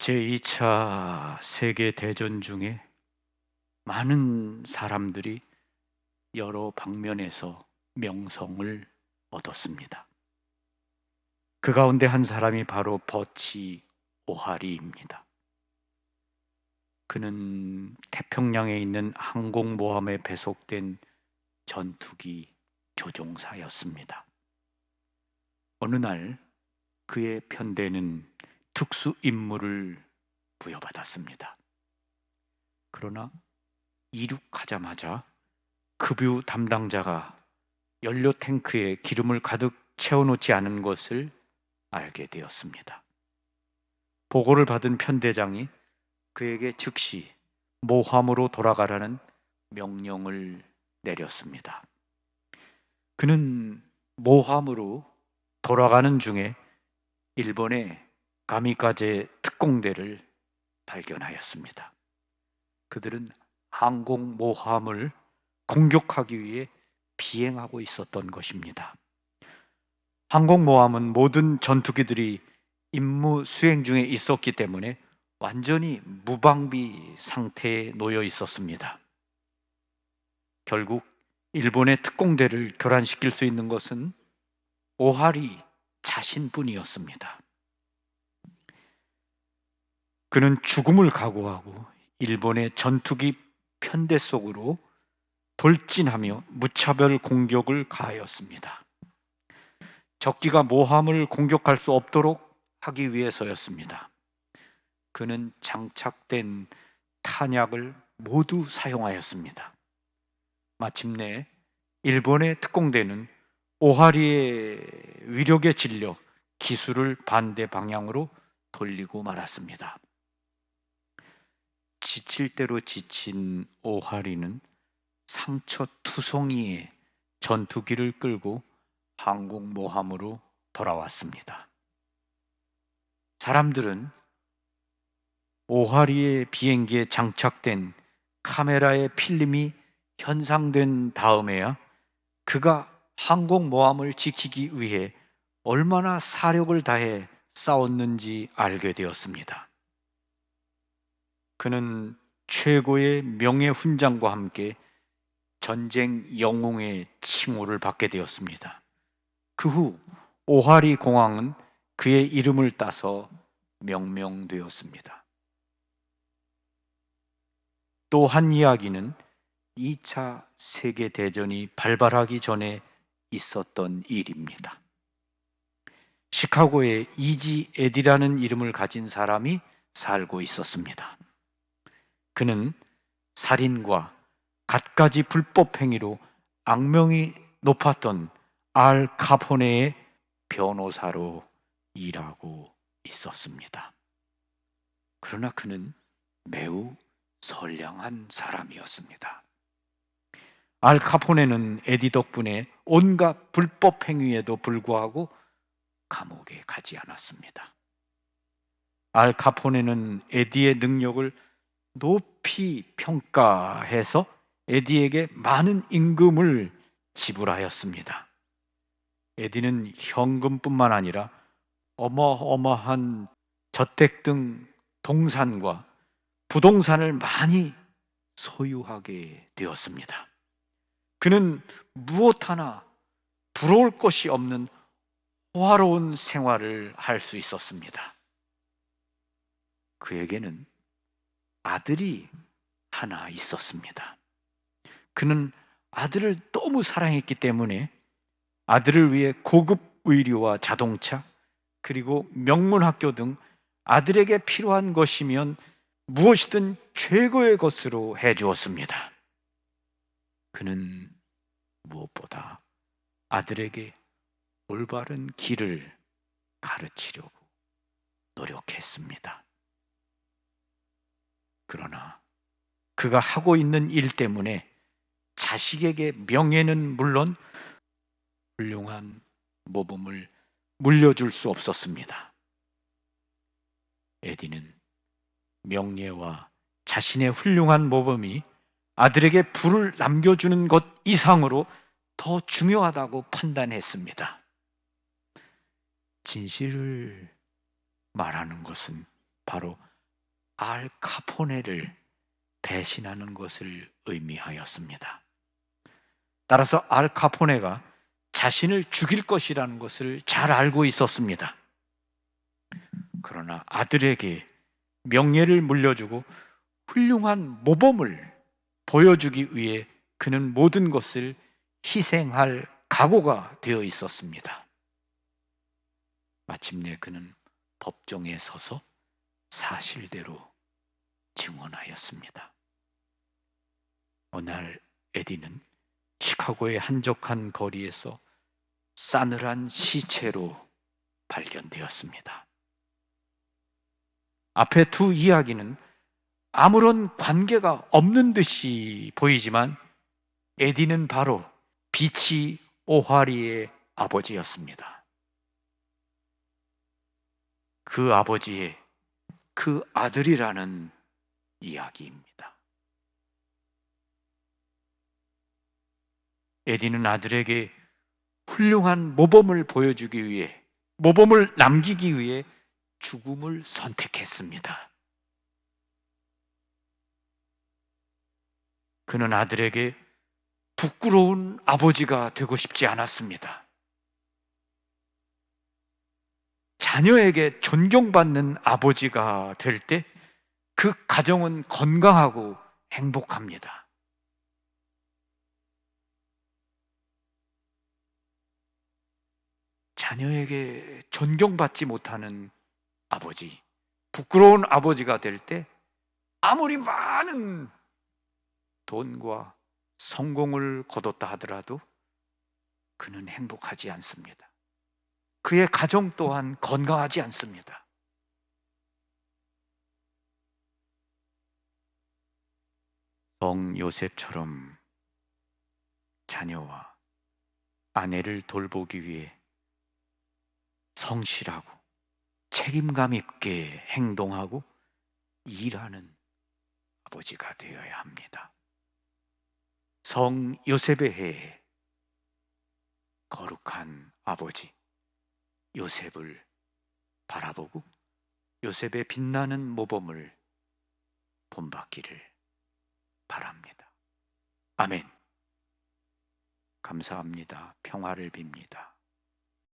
제2차 세계대전 중에 많은 사람들이 여러 방면에서 명성을 얻었습니다. 그 가운데 한 사람이 바로 버치 오하리입니다. 그는 태평양에 있는 항공모함에 배속된 전투기 조종사였습니다. 어느 날 그의 편대는 특수 임무를 부여받았습니다. 그러나 이륙하자마자 급유 담당자가 연료 탱크에 기름을 가득 채워놓지 않은 것을 알게 되었습니다. 보고를 받은 편대장이 그에게 즉시 모함으로 돌아가라는 명령을 내렸습니다. 그는 모함으로 돌아가는 중에 일본의 가미카제 특공대를 발견하였습니다. 그들은 항공모함을 공격하기 위해 비행하고 있었던 것입니다. 항공모함은 모든 전투기들이 임무 수행 중에 있었기 때문에 완전히 무방비 상태에 놓여 있었습니다. 결국 일본의 특공대를 교란시킬 수 있는 것은 오하리 자신뿐이었습니다. 그는 죽음을 각오하고 일본의 전투기 편대 속으로 돌진하며 무차별 공격을 가하였습니다. 적기가 모함을 공격할 수 없도록 하기 위해서였습니다. 그는 장착된 탄약을 모두 사용하였습니다. 마침내 일본의 특공대는 오하리의 위력에 질려 기술을 반대 방향으로 돌리고 말았습니다. 지칠 대로 지친 오하리는 상처투성이의 전투기를 끌고 항공모함으로 돌아왔습니다. 사람들은 오하리의 비행기에 장착된 카메라의 필름이 현상된 다음에야 그가 항공모함을 지키기 위해 얼마나 사력을 다해 싸웠는지 알게 되었습니다. 그는 최고의 명예훈장과 함께 전쟁 영웅의 칭호를 받게 되었습니다. 그 후 오하리 공항은 그의 이름을 따서 명명되었습니다. 또 한 이야기는 2차 세계대전이 발발하기 전에 있었던 일입니다. 시카고에 이지 에디라는 이름을 가진 사람이 살고 있었습니다. 그는 살인과 갖가지 불법 행위로 악명이 높았던 알 카포네의 변호사로 일하고 있었습니다. 그러나 그는 매우 선량한 사람이었습니다. 알 카포네는 에디 덕분에 온갖 불법 행위에도 불구하고 감옥에 가지 않았습니다. 알 카포네는 에디의 능력을 높이 평가해서 에디에게 많은 임금을 지불하였습니다. 에디는 현금뿐만 아니라 어마어마한 저택 등 동산과 부동산을 많이 소유하게 되었습니다. 그는 무엇 하나 부러울 것이 없는 호화로운 생활을 할 수 있었습니다. 그에게는 아들이 하나 있었습니다. 그는 아들을 너무 사랑했기 때문에 아들을 위해 고급 의류와 자동차 그리고 명문학교 등 아들에게 필요한 것이면 무엇이든 최고의 것으로 해주었습니다. 그는 무엇보다 아들에게 올바른 길을 가르치려고 노력했습니다. 그러나 그가 하고 있는 일 때문에 자식에게 명예는 물론 훌륭한 모범을 물려줄 수 없었습니다. 에디는 명예와 자신의 훌륭한 모범이 아들에게 부를 남겨주는 것 이상으로 더 중요하다고 판단했습니다. 진실을 말하는 것은 바로 알 카포네를 배신하는 것을 의미하였습니다. 따라서 알 카포네가 자신을 죽일 것이라는 것을 잘 알고 있었습니다. 그러나 아들에게 명예를 물려주고 훌륭한 모범을 보여주기 위해 그는 모든 것을 희생할 각오가 되어 있었습니다. 마침내 그는 법정에 서서 사실대로 증언하였습니다. 어느 날 에디는 시카고의 한적한 거리에서 싸늘한 시체로 발견되었습니다. 앞에 두 이야기는 아무런 관계가 없는 듯이 보이지만 에디는 바로 비치 오하리의 아버지였습니다. 그 아버지의 그 아들이라는 이야기입니다. 에디는 아들에게 훌륭한 모범을 보여주기 위해, 모범을 남기기 위해 죽음을 선택했습니다. 그는 아들에게 부끄러운 아버지가 되고 싶지 않았습니다. 자녀에게 존경받는 아버지가 될 때 그 가정은 건강하고 행복합니다. 자녀에게 존경받지 못하는 아버지, 부끄러운 아버지가 될 때 아무리 많은 돈과 성공을 거뒀다 하더라도 그는 행복하지 않습니다. 그의 가정 또한 건강하지 않습니다. 성 요셉처럼 자녀와 아내를 돌보기 위해 성실하고 책임감 있게 행동하고 일하는 아버지가 되어야 합니다. 성 요셉의 해에 거룩한 아버지 요셉을 바라보고 요셉의 빛나는 모범을 본받기를 바랍니다. 아멘. 감사합니다. 평화를 빕니다.